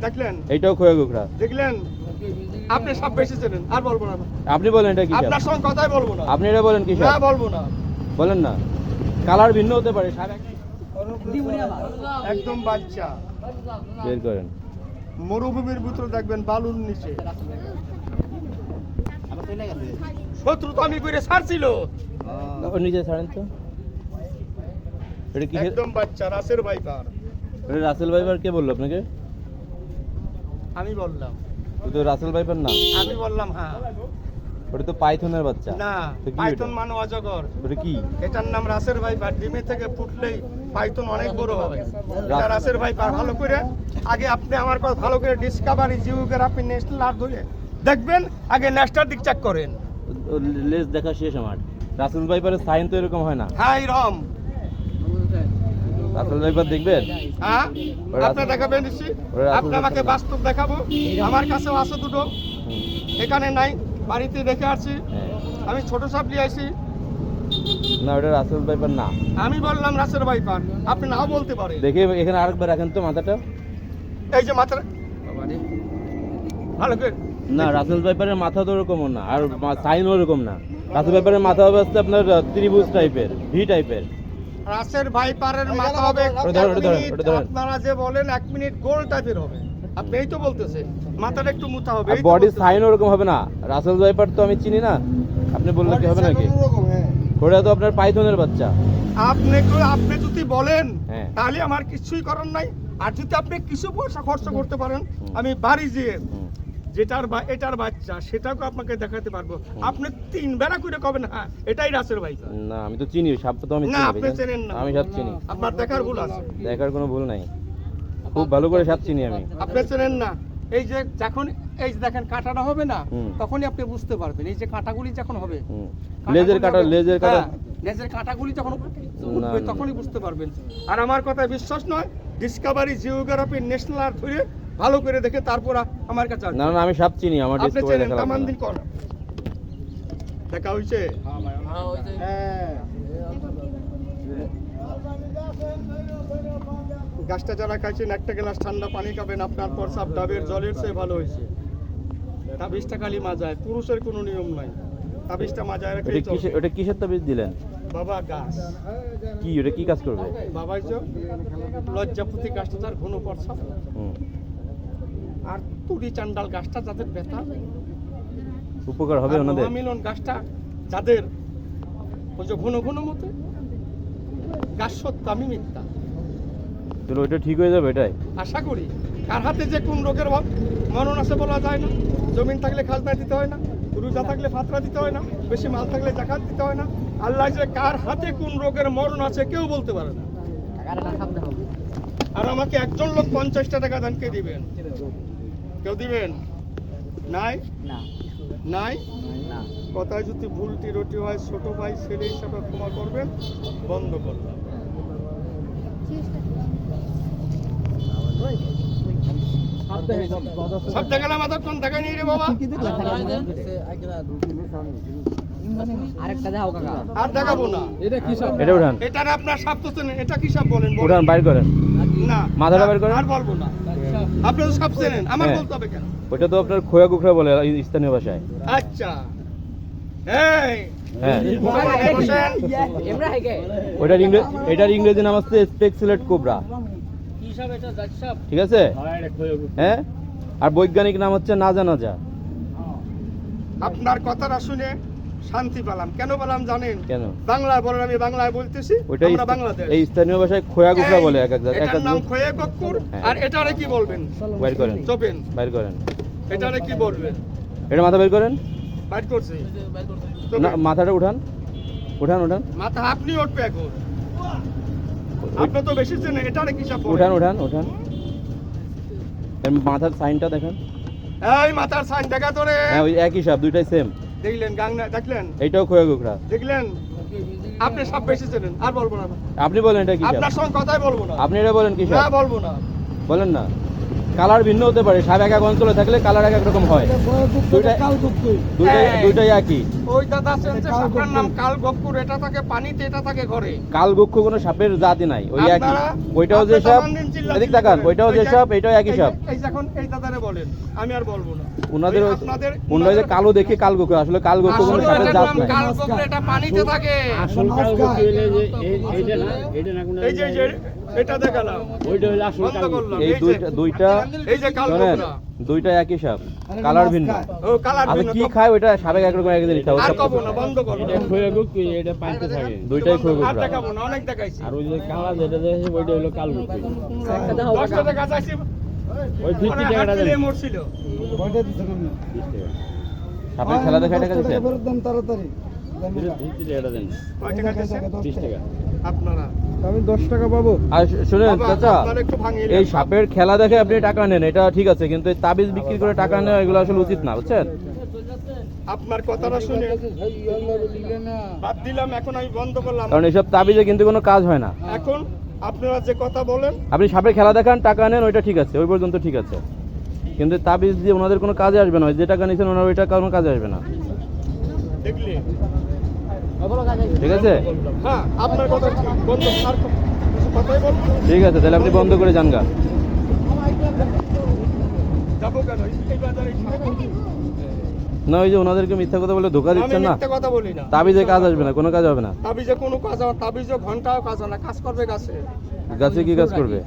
দেখলেন এইটাও খোয়া গোখরা দেখলেন আপনি সব বেশি চেনেন আর বলবো না আপনি বলেন এটা কি সাপ? আপনার সঙ্গে কথাই বলবো না আপনি এটা বলেন কি না সাপ? বলবো না বলেন না কালার ভিন্ন হতে পারে সাপ একদম বাচ্চা বের করেন মরুভূমির ভিতরে দেখবেন বালুর নিচে শত্রু তো আমি করে ছাড়ছিল ওর নিচে ছাড়েন তো এটা কি একদম বাচ্চা রাসের ভাইপার এটা রাসেল ভাইপার কে বললো আপনাকে? আমি বললাম ও তো রাসেল ভাইপার না, আমি বললাম হ্যাঁ ওটা তো পাইথনের বাচ্চা। না তো কি পাইথন এটা? মানে অজগর ওটা কি? এটার নাম রাসের ভাইপার ডিমে থেকে ফুটলেই পাইথন অনেক বড় হবে এটা রাস- রাসের ভাইপার ভালো করে আগে আপনি আমার কথা ভালো করে ডিসকভারি জিওগ্রাফি ন্যাশনাল আর ধরে দেখবেন আগে ন্যাশনাল দিক চেক করেন ওর লেজ দেখা শেষ আমার। রাসেল ভাইপারের সাইন তো এরকম হয় না। হাই রম রাসেল ভাইপার দেখবেন? হ্যাঁ ওরা আপনি রাসেল- দেখাবেন নিশ্চয়ই ওরা রাসেল আপনি আমাকে ভাইপার না। বাস্তব দেখাবো আমার কাছেও আছে দুটো হুম, এখানে নাই বাড়িতে দেখে আসছি হ্যাঁ। আমি ছোট সাপ নিয়ে আসি না ওটা রাসেল ভাইপার না। আমি বললাম রাসের ভাইপার আপনি নাও বলতে পারেন দেখে এখানে আরেকবার রাখেন তো মাথাটা। এই যে মাথার ভালো করে না রাসেল ভাইপারের মাথা তো ওরকম না, আর সাইন ওরকম না। রাসেল ভাইপারের মাথা হবে হচ্ছে আপনার ত্রিভুজ টাইপের, ভি টাইপের। রাসের ভাইপারের মাথা হবে ওটা ধরেন, এক ওটা ধরেন, মিনিট, ওটা ধরেন। আপনারা যে বলেন 1 মিনিট গোল টাইপের হবে আপনি এই তো বলতেছেন মাথাটা একটু মুতা হবে আর এই তো বডি বলতেছেন। সাইন ওরকম হবে না। রাসেল ভাইপার তো আমি চিনি না, আপনি বললে কি হবে নাকি? হ্যাঁ। ওটা তো আপনার পাইথনের বাচ্চা। আপনি যদি বলেন হ্যাঁ। তাহলে আমার কিছুই করার নাই আর যদি আপনি কিছু পয়সা খরচ করতে পারেন আমি বাড়ি যেয়ে হুম। এটার বাচ্চা সেটাকে আপনাকে দেখাতে পারবো আপনি 3 বেলা করে কবেন হ্যাঁ এটাই রাসের ভাইপার না আমি তো চিনি, সাপ তো আমি না, চিনি আপনি ভাইজান। চেনেন না। আমি সাপ চিনি, আপনার দেখার ভুল আছে দেখার কোনো ভুল নাই, খুব ভালো করে সাপ চিনি আমি। আপনি চেনেন না এই যে যখন এই যে দেখেন কাঁটাটা হবে না হুম। তখনই আপনি বুঝতে পারবেন এই যে কাঁটাগুলি যখন হবে হুম। লেজের কাটা, লেজের কাটা। হ্যাঁ, লেজের কাঁটাগুলি যখন উঠবে না। তখনই বুঝতে পারবেন আর আমার কথা বিশ্বাস নয় ডিসকভারি জিওগ্রাফি ন্যাশনাল আর ধরে ভালো করে দেখে তারপর আমার কাছে আসবেন। না না আমি সাপ চিনি, আমার আপনি ডিসকভারি চেনেন দেখা তামান লাগবে দিন না। কোন দেখা হইছে হ্যাঁ গাছটা যারা খাইছেন একটা গ্লাস ঠান্ডা পানি খাবেন আপনার প্রস্রাব ডাবের জলের চেয়ে ভালো হয়েছে তাবিজটা খালি মাজায় পুরুষের কোনো নিয়ম নাই তাবিজটা মাজায় রেখে ওটা কিসের তাবিজ দিলেন? বাবা গাছ কি ওটা কি কাজ করবে? বাবাই যে লজ্জাপতি গাছটা তার ঘন প্রস্রাব হুম। আর তুড়ি চান্ডাল গাছটা যাদের ব্যথা উপকার হবে ওনাদের? মিলন গাছটা যাদের ওই যে ঘন ঘন মতে গাছ সত্য আমি মিথ্যা চলো ওইটা ঠিক হয়ে যাবে এটাই। আশা করি কার হাতে যে কোন রোগের মরণ আছে বলা যায় না জমিন থাকলে খাজনা দিতে হয় না রোজা থাকলে ফাতরা দিতে হয় না বেশি মাল থাকলে জাকাত দিতে হয় না আল্লাহ যে কার হাতে কোন রোগের মরণ আছে কেউ বলতে পারে না আর আমাকে একজন লোক 50টা টাকা দান কে দিবেন কেউ দিবেন নাই নাই কথায় যদি ভুল ত্রুটি হয় ছোট ভাই ছেলে হিসাবে ক্ষমা করবেন বন্ধ করলাম সব দেখালাম আদার কোন দেখা নিয়ে রে বাবা আরেকটা দাও কাকা আর দেখাবো না এটা উঠান, এটার আপনার সাপ তো চেনেন, এটা কি সাপ বলেন বলেন। উঠান বাইর করেন। না মাথাটা বের করেন। আর বলবো না আপনি তো সাপ চেনেন আমার হ্যাঁ। বলতে হবে কেন ওটা তো আপনার খোয়া গুখরা বলে এই স্থানীয় ভাষায়। আচ্ছা এই হ্যাঁ বসেন। এমরা হেগে এটার ইংরেজি নাম হচ্ছে স্পেক্সুলেট কোবরা, কি সব এটা জাত সব ঠিক আছে? হ্যাঁ, আর বৈজ্ঞানিক নাম হচ্ছে নাজা নাজা। আপনার কথাটা শুনে শান্তি পেলাম কেন পেলাম জানেন কেন? বাংলায় বলেন আমি বাংলায় বলতেছি ওইটা আমরা বাংলাদেশ এই স্থানীয় ভাষায় খোয়া গুখরা বলে এক এক এটার নাম খয়ে কক্কুর হ্যাঁ। আর এটারে কি বলবেন বাইর করেন, চোপেন বাইর করেন। এটারে কি বলবেন এটা মাথা বের করেন। বাইট করছি না মাথাটা উঠান, উঠান উঠান মাথা আপনি উঠবে এখন আপনি তো বেশি চেনেন এটারে কি সাপ উঠান বলেন উঠান উঠান। এর মাথার সাইনটা দেখেন। এই মাথার সাইন দেখা তোরে হ্যাঁ ওই একই সাপ, দুইটাই সেম। দেখলেন গাংনা দেখলেন এইটাও খোয়া গুখরা। দেখলেন আপনি সব বেশি চেনেন আর বলবো না আপনি বলেন এটা কি সাপ? আপনার সঙ্গে কথাই বলবো না আপনি এটা বলেন কি না সাপ? বলবো না বলেন না কালার ভিন্ন হতে পারে, সাপ এক এক অঞ্চলে থাকলে কালার এক এক রকম হয়। দুইটাই একই। ওই দাদা আছেন যে সাপের নাম কালগপ্পুর, এটা থাকে পানিতে, এটা থাকে ঘরে। কালগুক্ষ কোনো সাপের জাতি নাই, ওই একই। আপনারা- ওইটাও যে আপনারা সাপ, বান্দিন চিল্লা এদিক চিল্লি তাকান, করেন। ওইটাও যে এই যে- সাপ, এটাও একই এই যে- সাপ। এই যে এখন এই দাদারে বলেন, আমি আর বলবো না। ওনাদের ওই আপনাদের- ওনারা যে কালো দেখে কালগুক্ষ, আসলে কালগুক্ষ কোনো আসলে সাপের এটার জাত নাম নাই। কালগপ্পুর, এটা পানিতে থাকে। আসল কালগপ্পু হইলে যে এইটা না, এইটা না কোনো এই যে এটা দেখালাম, ওইটা হইলে আসল বন্ধ কালগপ্পু। করলাম। এই এই যে- দুইটা এই যে শোনেন, কালগপ্পুরা। দুইটা একই সাপ, কালার ভিন্ন। ও কালার আচ্ছা ভিন্ন। কি খায় ওইটা সাবেক একরকম এক জিনিস খায়, আর ওটা কব না, বন্ধ করো। এটা খোয়া গুক্কু, এটা পানিতে থাকে। দুইটাই খুব আর দেখাবো না, অনেক দেখাইছি। আর ওই যে কালা যেটা দেখে ওইটা হইলো কালগপ্পু। একটা দাও 10 কাকা। টাকা চাইছি, ওই 50 মানে টাকাটা হাত দেন। দিয়ে মরছিল। 20 টাকা। সাপের খেলা দেখে এটা গেছে। এটা 50 টাকাটা দেন। কয় টাকা চাইছে? 30 টাকা। আপনারা আমি 10 টাকা পাবো। আর শুনেন বাবা, চাচা, আপনারা একটু ভাঙিয়ে এই নেন। সাপের খেলা দেখে আপনি টাকা নেন, এটা ঠিক আছে, কিন্তু এই তাবিজ বিক্রি করে টাকা নেওয়া এগুলো আসলে উচিত না, বুঝছেন? আপনার কথাটা শুনে বাদ দিলাম, এখন আমি বন্ধ করলাম। কারণ এইসব তাবিজে কিন্তু কোনো কাজ হয় না। এখন আপনারা যে কথা বলেন, আপনি সাপের খেলা দেখান, টাকা নেন, ওইটা ঠিক আছে, ওই পর্যন্ত ঠিক আছে, কিন্তু তাবিজ দিয়ে ওনাদের কোনো কাজে আসবে না, ওই যে টাকা নিয়েছেন ওনার ওইটা কোনো কাজে আসবে না, দেখলে ঠিক আছে? হ্যাঁ আপনার কথা ঠিক, বন্ধ। আর কিছু কথাই বলবো, ঠিক আছে, তাহলে আপনি বন্ধ করে যান গা। যাবো কেন এই বাজারে? না ওই যে ওনাদেরকে মিথ্যা কথা বলে ধোকা আমি দিচ্ছেন না, মিথ্যে কথা বলি না। তাবিজে কাজ আসবে না, কোনো কাজ হবে না। তাবিজে কোনো কাজ হবে, তাবিজে ঘন্টাও কাজ হয় না, কাজ করবে গাছে। গাছে কি কাজ করবে?